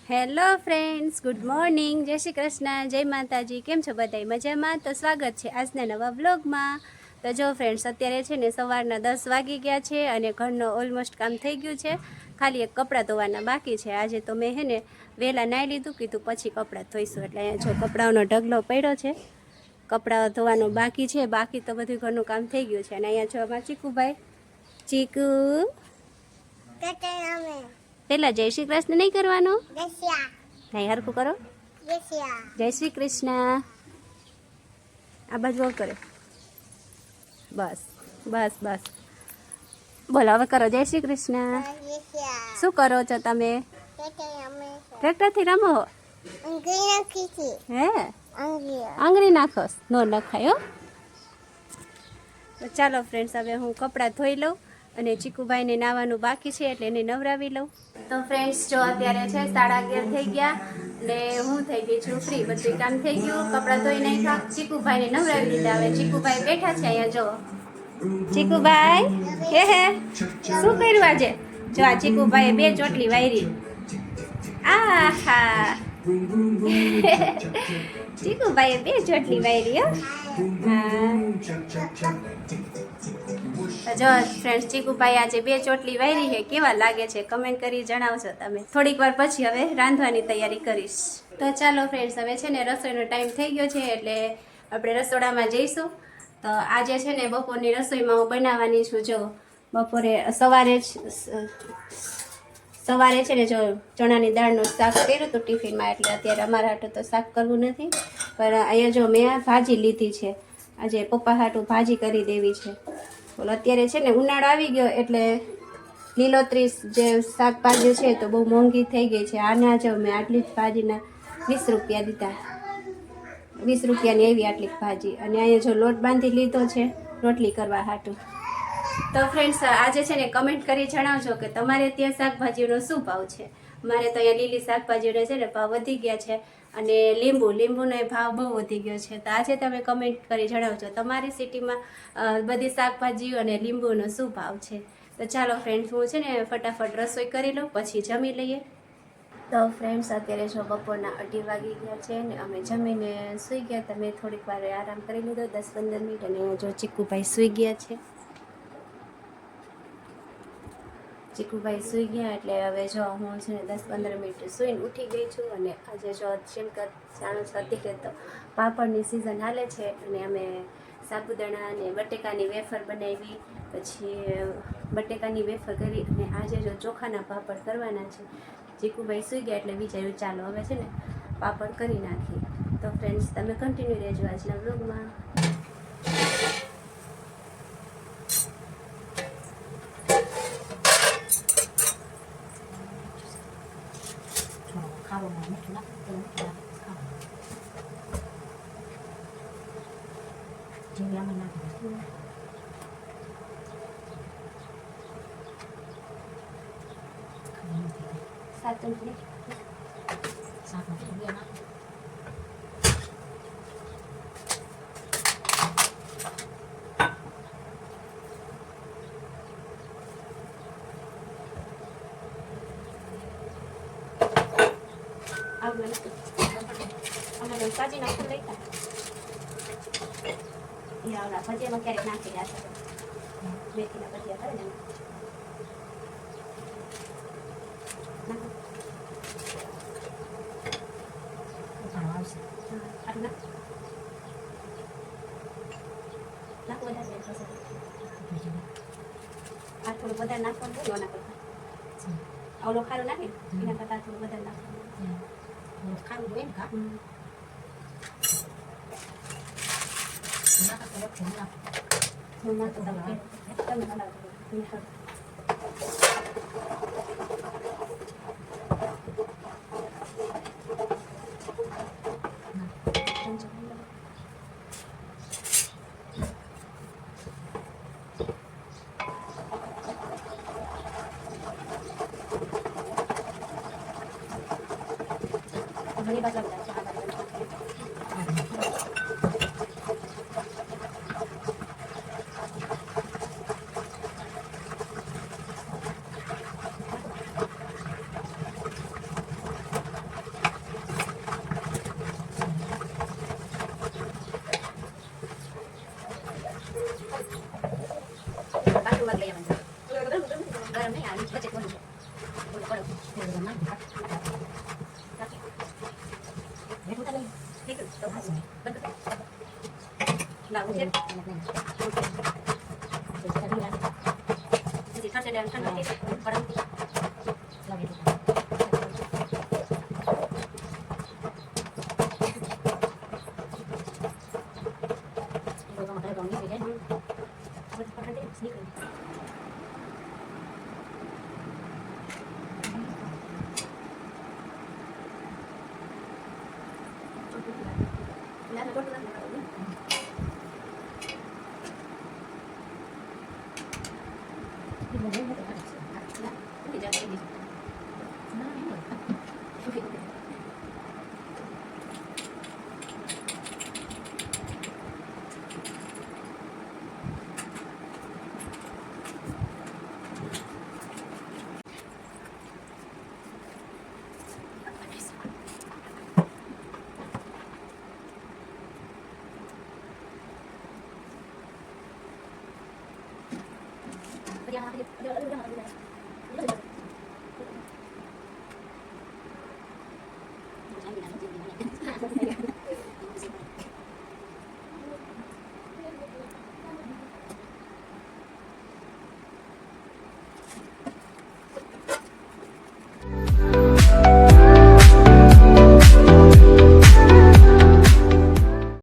Hello friends, good morning, જય શ્રી કૃષ્ણ, જય માતાજી. કેમ છો બધાય? મજામાં? તો સ્વાગત છે આજના નવા વ્લોગમાં. તો જો ફ્રેન્ડ્સ, અત્યારે છે ને સવારના 10 વાગી ગયા છે અને ઘરનો ઓલમોસ્ટ કામ થઈ ગયું છે. ખાલી એક કપડાં ધોવાના બાકી છે. આજે તો મેં હે ને વહેલા નાહી લીધું, કીધું પછી કપડાં ધોઈશું. એટલે અહીંયા જો કપડાઓનો ઢગલો પડ્યો છે, કપડાં ધોવાનું બાકી છે. બાકી તો બધું ઘરનું કામ થઈ ગયું છે. અને અહીંયા જો અમારા ચીકુભાઈ, ચીકુ પેલા જય શ્રી કૃષ્ણ નહીં કરવાનું, નહીં હરખું કરો. જય શ્રી કૃષ્ણ. આ બાજુ કરે. બસ બસ બસ, બોલો હવે કરો જય શ્રી કૃષ્ણ. શું કરો છો તમે? ટ્રેક્ટરથી રમો? હે, આંગળી નાખો? નો નખાય હો. તો ચાલો ફ્રેન્ડ્સ, હવે હું કપડાં ધોઈ લઉં અને ચીકુભાઈને નાવાનું બાકી છે એટલે એને નવરાવી લઉં. તો ફ્રેન્ડ્સ, જો અત્યારે છે 11:30 થઈ ગયા ને હું થઈ ગઈ છું ફ્રી. બધું કામ થઈ ગયું, કપડાં ધોઈ નાખ્યા, ચીકુભાઈને નવરાવી દીધા. હવે ચીકુભાઈ બેઠા છે અહીંયા. જો ચીકુભાઈ, હે શું કર્યું આજે? જો આ ચીકુભાઈએ 2 ચોટલી વાયરી. આહા ચીકુભાઈએ 2 ચોટલી વાયરી હો. જો ફ્રેન્ડ્સ, ચીકુભાઈ આજે 2 ચોટલી વાયરી છે. કેવા લાગે છે કમેન્ટ કરી જણાવજો તમે. થોડીક વાર પછી હવે રાંધવાની તૈયારી કરીશ. તો ચાલો ફ્રેન્ડ્સ, હવે છે ને રસોઈનો ટાઈમ થઈ ગયો છે એટલે આપણે રસોડામાં જઈશું. તો આજે છે ને બપોરની રસોઈમાં હું બનાવવાની છું. જો બપોરે સવારે છે ને જો ચણાની દાળનું શાક કર્યું હતું ટિફિનમાં, એટલે અત્યારે અમારા હાટું તો શાક કરવું નથી. પણ અહીંયા જો મેં ભાજી લીધી છે. આજે પપ્પા હાટું ભાજી કરી દેવી છે. બોલો, અત્યારે છે ને ઉનાળો આવી ગયો એટલે લીલોતરી જે શાકભાજી છે તો બહુ મોંઘી થઈ ગઈ છે. આના જો મેં આટલી જ ભાજીના 20 રૂપિયા દીધા. 20 રૂપિયાની એવી આટલી ભાજી. અને અહીંયા જો લોટ બાંધી લીધો છે રોટલી કરવા હાટું. તો ફ્રેન્ડ્સ, આજે છે ને કમેન્ટ કરી જણાવજો કે તમારે ત્યાં શાકભાજીનો શું ભાવ છે. મારે તો અહીંયા લીલી શાકભાજીનો છે ને ભાવ વધી ગયા છે. અને લીંબુનો ભાવ બહુ વધી ગયો છે. તો આજે તમે કમેન્ટ કરી જણાવજો તમારી સિટીમાં બધી શાકભાજીઓ અને લીંબુનો શું ભાવ છે. તો ચાલો ફ્રેન્ડ્સ, હું છે ને ફટાફટ રસોઈ કરી લઉં, પછી જમી લઈએ. તો ફ્રેન્ડ્સ, અત્યારે જો બપોરના 2:30 વાગી ગયા છે ને અમે જમીને સૂઈ ગયા. તમે થોડીક વાર આરામ કરી લીધો, 10-15 મિનિટ. અને જો ચીકુભાઈ સૂઈ ગયા છે. ચીકુભાઈ સૂઈ ગયા એટલે હવે જો હું છે ને 10-15 મિનિટ સૂઈને ઉઠી ગઈ છું. અને આજે જો શિમકર જાણો છો અત્યારે તો પાપડની સિઝન હાલે છે. અને અમે સાબુદાણા અને બટેકાની વેફર બનાવી, પછી બટેકાની વેફર કરી અને આજે જો ચોખાના પાપડ કરવાના છે. ચીકુભાઈ સૂઈ ગયા એટલે વિચાર્યું ચાલો હવે છે ને પાપડ કરી નાખીએ. તો ફ્રેન્ડ્સ, તમે કન્ટિન્યુ રહેજો આજના વ્લોગમાં. સાજી નાખું લઈ ભજીયામાં ક્યારેક નાખી રહ્યા મેથીના ભજીયા કરે ને થોડું વધારે નાખવાનું હોય એના કરતા ઓલો ખારું નાખે એના કરતા થોડું વધારે નાખવાનું ખારું હોય ને. ઘણી બાજુ લાવું છે પછી ઠરશે ને ઠંડુ થઈ જાય